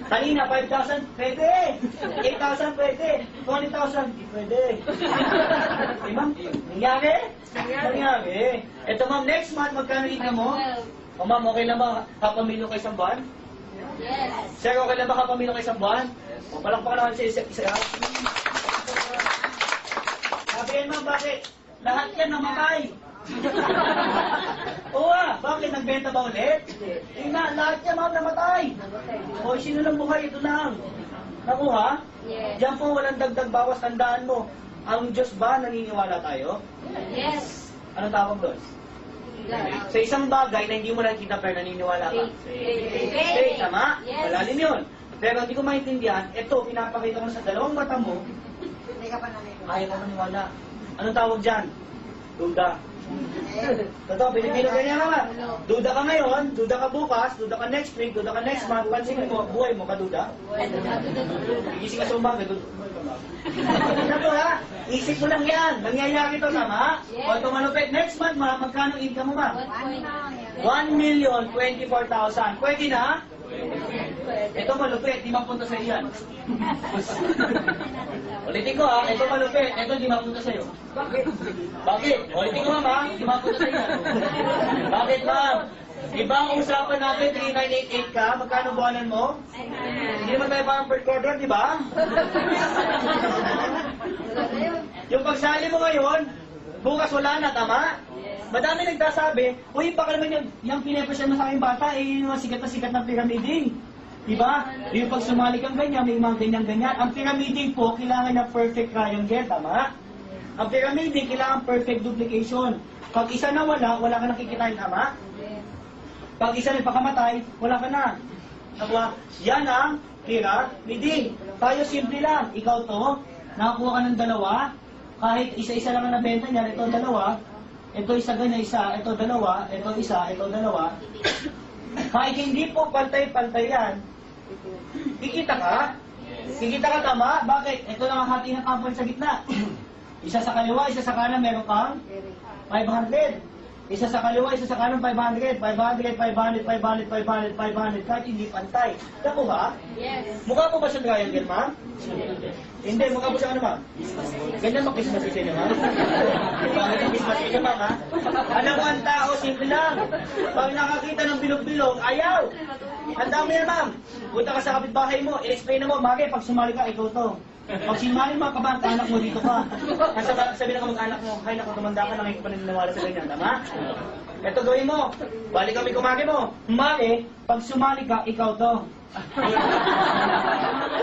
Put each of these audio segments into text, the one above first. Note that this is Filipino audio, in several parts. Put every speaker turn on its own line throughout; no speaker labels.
Kanina, 5,000, pwede. 8,000, pwede. 20,000, hindi pwede. Okay, ma'am? Nangyari? Nangyari. Ito, ma'am, next month, magkano income mo? O, ma'am, okay lang ba kapamilyo kayo isang buwan?
Yes.
Sir, okay lang ba kapamilyo kayo isang buwan? O, palakpakan naman sa isa. Sabihin, ma'am, bakit? Lahat yan namatay. Oo bakit? Nagbenta ba ulit? Lahat yan, ma'am, namatay. O, sino lang buhay? Ito lang. Nakuha?
Yes.
Diyan po, walang dagdag bawas. Tandaan mo, ang Diyos ba naniniwala tayo?
Yes.
Anong tawag doon? Sa isang bagay na hindi mo nakikita pero naniniwala ka. Faith, tama?
Yes.
Malalim yun. Pero hindi ko maintindihan, ito, pinapakita ko sa dalawang mata mo, ayaw ka maniwala. Anong tawag dyan? Duda. Totoo, Pilipino ganyan naman. Duda ka ngayon, duda ka bukas, duda ka next week, duda ka next month, pansinin mo, buhay mo ka duda. Igising ka sa umaga, duda. Ano ha? Isip mo lang yan. Nangyayari ito, tama? O ito malupit. Next month, ma, magkano income mo, ma? 1,024,000. Pwede na? Ito malupit, di mapunta sa iyan. Ulitin ko ha, ito malupit, ito di mapunta sa iyo. Bakit? Ulitin ko ma'am, di mapunta sa iyan. Bakit ma'am? Iba ang usapan natin, 3988 ka, magkano buwanan mo? Hindi naman tayo parang per quarter, di ba? Yung pagsali mo ngayon, bukas wala na, tama? Madami nagsasabi, uy, baka naman yung pinapresyon mo sa aking bata, yung sikat na pyramiding. Diba? Yung pag sumali kang ganyan, may mga ganyan-ganyan. Ang pyramiding po, kailangan ng perfect triangle, tama? Ang pyramiding, kailangan perfect duplication. Pag isa na wala ka nakikitain, tama? Pag isa nagpakamatay, wala ka na. Nakuha? Yan ang pyramiding. Tayo simple lang. Ikaw to, nakakuha ka ng dalawa, kahit isa-isa lang ang nabenta niya, ito dalawa, ito isa ganyan, isa, ito dalawa, ito isa, ito dalawa. Kahit hindi po pantay-pantay yan, kikita ka? Kikita ka tama? Bakit? Ito lang ang hati ng kampo sa gitna. Isa sa kaliwa, isa sa kanan, meron kang 500. Isa sa kaliwa, isa sa kanan, 500. 500, 500, 500, 500, 500, kahit hindi pantay. Nakuha?
Yes.
Mukha po ba siya triangle, ma'am? Hindi, mukha po siya ano, ma'am? Ganyan mag-Christmas kasi niya, ma'am? Bakit ang Christmas kasi, ma'am, ha? Alam mo, ang tao, simple lang. Pag nakakita ng bilog-bilog, ayaw! Ang dami yan, ma'am. Punta ka sa kapitbahay mo, i-explain na mo, Mari, pag sumali ka, ikaw to. Pag sinumali mo, kabang anak mo dito ka. Sabi na ka mag-anak mo, hay naku, tumanda ka, nakikipaniwala sa ganyan, tama? Ito gawin mo, balik kami kumari mo. Mari, pag sumali ka, ikaw to.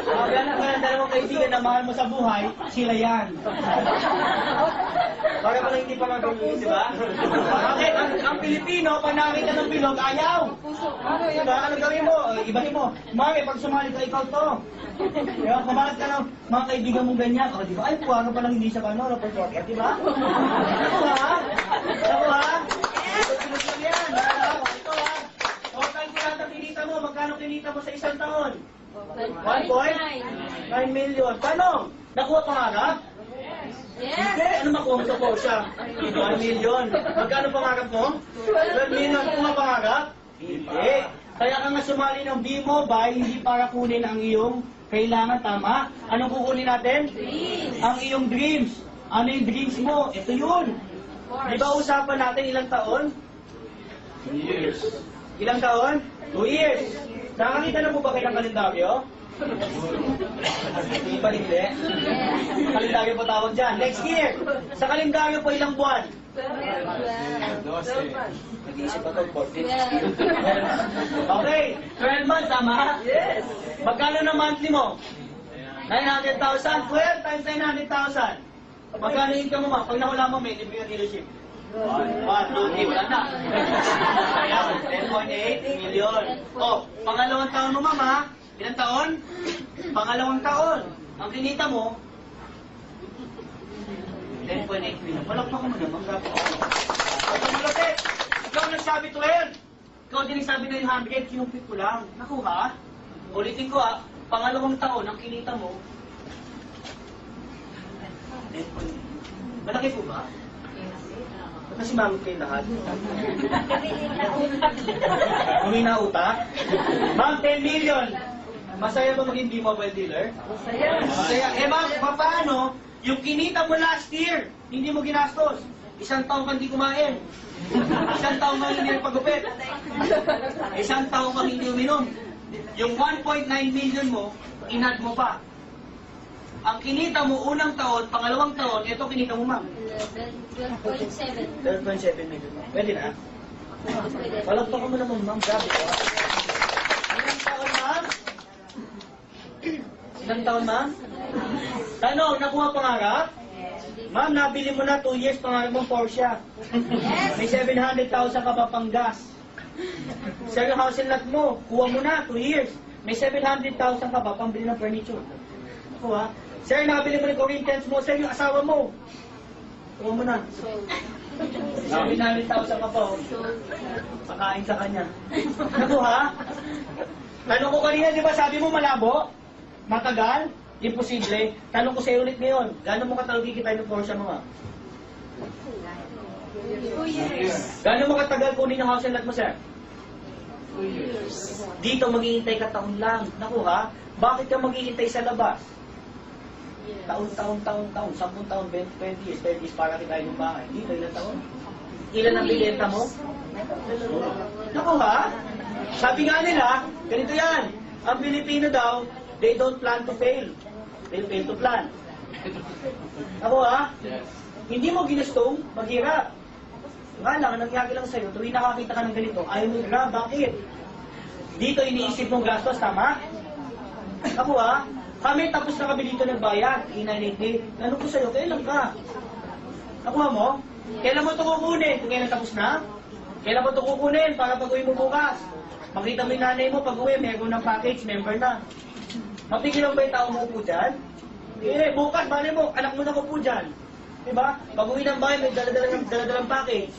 Sabi anak ka ng dalawang kaibigan na mahal mo sa buhay, sila yan. Para pala hindi pa magagawin, di ba? Bakit? Ang Pilipino, pag nakita ng bilog, ayaw. Diba? Ano gawin mo? Ibahin mo. Mari, pag sumali ka, ikaw to. Kaya kumalat ka ng mga kaibigan mong ganyan. O, di ba? Ay, puwaga pa lang hindi siya kano, no, per quarter, di ba? Ako ha? Ako ha? Ito lang yan. Ito ha? Total ko lang ang kinita mo. Magkano kinita mo sa isang taon? 1.9 million. Paano? Nakuha pangarap?
Yes.
Hindi. Ano makuha mo sa Porsche? 1 million. Magkano pangarap mo? 12 million. Kuha pangarap? Hindi. Kaya ka nga sumali ng B-Mobile, hindi para kunin ang iyong kailangan, tama? Anong kukunin natin?
Dreams.
Ang iyong dreams. Ano yung dreams mo? Ito yun. Di ba usapan natin ilang taon? 2 years. Ilang taon? 2 years. Nakakita na po ba kayo ng kalendaryo? Hindi pa hindi. Kalendaryo po tawag dyan. Next year. Sa kalendaryo po ilang buwan? 12. Nag-iisip pa ito, 14. Okay, 12 months, tama? Yes. Magkano na monthly mo? 900,000. 12 times 900,000. Magkano income mo, ma? Pag nakula mo, may libre na dealership. 1, 2, 3, wala na. Ayan, 10.8 million. O, pangalawang taon mo, mama. Ilang taon? Pangalawang taon. Ang kinita mo, 10.8 million. Palakpak mo naman, gabi. Ito malapit. Ikaw nagsabi 12. Ikaw din nagsabi 900, kinumpit ko lang. Nakuha? Ulitin ko pangalawang taon, ang kinita mo, 10.8. Malaki po ba? Kasi mamit kayo lahat.
Kami
Humina utak. Ma'am, 10 million. Masaya ba maging B-Mobile dealer? Masaya. Eh ma'am, paano? Yung kinita mo last year, hindi mo ginastos. Isang taong kang hindi kumain. Isang taong kang hindi nagpagupit. Isang taong kang hindi uminom. Yung 1.9 million mo, inad mo pa. Ang kinita mo unang taon, pangalawang taon, ito kinita mo ma'am.
12.7.
12.7 million ma'am. Pwede na?
Pwede.
Palagpakan mo naman ma'am. Grabe ka. Ilang taon ma'am? Ilang taon ma'am? Tanong, nakuha pangarap? Ma'am, nabili mo na 2 years pangarap mong Porsche. May 700,000 ka pa pang gas. Sir, yung house and lot mo, kuha mo na 2 years. May 700,000 ka pa pang bili ng furniture. Kuha. Sir, nabili mo ng Corinthians mo. Sir, yung asawa mo. Kuha mo na. 700,000 ka pa. Oh. Pakain sa kanya. Nakuha? Tanong ko kanina, di ba sabi mo malabo? Matagal? Imposible? Tanong ko sa'yo ulit ngayon, gano'n mo katagal kikita ng Porsche mo nga?
2 years.
Gano'n mo katagal kunin yung house and lot mo, sir?
2 years.
Dito maghihintay ka taon lang. Naku ha? Bakit ka maghihintay sa labas? Taon, 10 taon, 20 years, 30 years para kitain yung bahay. Dito, ilang taon? Ilan ang bilenta mo? Naku ha? Sabi nga nila, ganito yan. Ang Pilipino daw, they don't plan to fail. They fail to plan. Ako ha? Hindi mo ginustong maghirap. Nga lang, nangyari lang sa'yo, tuwing nakakita ka ng ganito, ayaw mo grab, bakit? Dito iniisip mong gastos, tama? Ako ha? Kami tapos na kami dito nagbayad, inaniti. Ano ko sa'yo, kailan ka? Nakuha mo? Kailan mo ito kukunin? Kung kailan tapos na? Kailan mo ito kukunin para pag-uwi mo bukas? Makita mo yung nanay mo, pag-uwi, meron ng package, member na. Mapigilan ba yung tao mo po dyan? Eh, bukas, bali mo, anak mo na ko po dyan. Diba? Pag-uwi ng bahay, may daladalang package.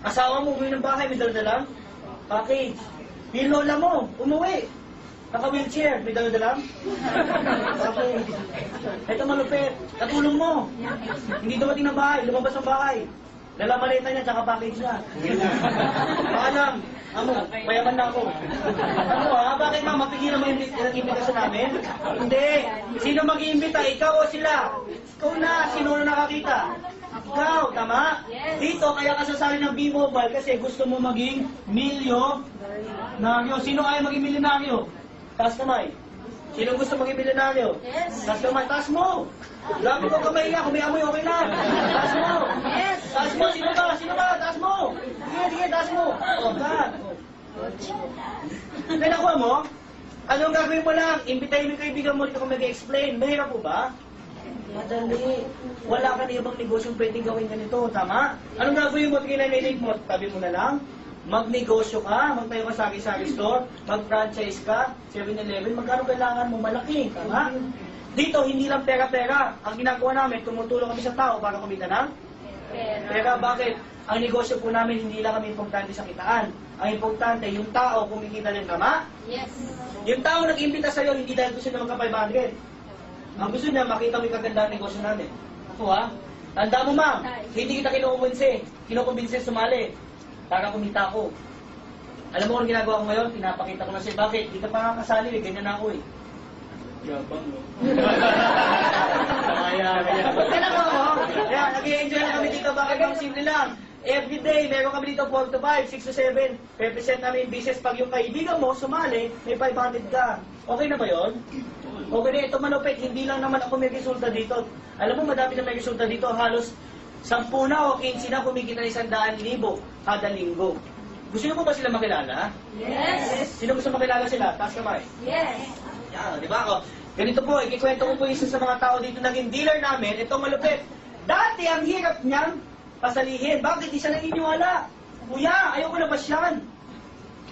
Asawa mo, uwi ng bahay, may daladalang package. Yung lola mo, umuwi. Naka-wheelchair, may daladalang package. Ito malupit, katulong mo. Hindi dumating ng bahay, lumabas ng bahay. Dala malita niya, tsaka package na. Paalam, mayaman na ako. Ano ha? Bakit ma, mapigilan mo yung imbitasyon namin? Hindi. Sino mag-iimbita? Ikaw o sila? Ikaw na. Sino na nakakita? Ikaw, tama? Dito, kaya ka sasali ng B-Mobile kasi gusto mo maging milyonaryo. Sino ayaw maging milyonaryo? Taas kamay. Sino gusto maging milyonaryo?
Yes.
Taas kamay. Taas mo. Grabe ko kamay nga. Kung may amoy, okay lang. Taas mo.
Yes.
Taas mo. Sino ba? Sino ba? Taas mo. Sige, taas mo. O, God. Kaya nakuha mo? Anong gagawin mo lang? Imbitahin mo yung kaibigan mo dito kung mag-explain. Mahirap po ba? Madali. Wala ka na ibang negosyong pwedeng gawin ganito. Tama? Anong gagawin mo? Kinanilate mo. Tabi mo na lang. Magnegosyo ka. Magtayo ka sari-sari store. Mag-franchise ka. 7-Eleven. Magkano kailangan mo? Malaki. Tama? Dito, hindi lang pera-pera. Ang ginagawa namin, tumutulong kami sa tao para kumita ng pera. Bakit? Ang negosyo po namin, hindi lang kami importante sa kitaan. Ang importante, yung tao kumikita rin, tama?
Yes.
Yung tao nag-imbita sa'yo, hindi dahil gusto niya magka-500. Ang gusto niya, makita mo yung kagandang negosyo namin. Ako ha? Tanda mo ma'am, hindi kita kinukumbinse sumali para kumita ako. Alam mo kung ginagawa ko ngayon? Pinapakita ko na siya. Bakit? Hindi ka pa nakakasali, ganyan na ako eh. Yabang no? Kaya. Kaya na ako. Kaya, nag-i-enjoy na kami dito. Bakit ang simple lang? Every day, meron kami dito 4 to 5, 6 to 7. Represent namin yung business. Pag yung kaibigan mo, sumali, may 500 ka. Okay na ba yun? Okay na, ito malupit. Hindi lang naman ako may resulta dito. Alam mo, madami na may resulta dito. Halos 10 na o 15 na kumikita ng 100,000 kada linggo. Gusto niyo po ba sila makilala?
Yes.
Sino gusto makilala sila? Taas kamay.
Yes.
Yan, di ba ako? Ganito po, ikikwento ko po isa sa mga tao dito naging dealer namin. Ito malupit. Dati, ang hirap niyang pasalihin. Bakit? Di siya naniniwala. Kuya, ayaw ko labas yan.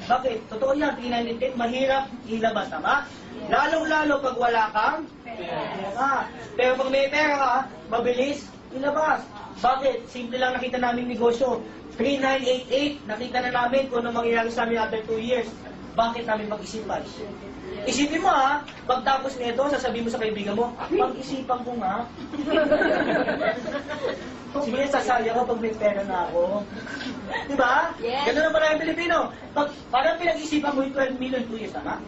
Bakit? Totoo yan, pinanitin, mahirap ilabas, tama? Lalong-lalo pag wala kang pera. Pero pag may pera ka, mabilis ilabas. Bakit? Simple lang nakita namin negosyo. 3988, nakita na namin kung ano mangyayari sa amin after 2 years. bakit namin pag-isipan? Isipin mo ha, pagtapos nito, sasabihin mo sa kaibigan mo, pag-isipan ko nga. Sige, sasali ako pag may pera na ako. Diba?
Yes.
Ganun ang maraming Pilipino. Parang pinag-isipan mo yung 12 million 2 years, tama?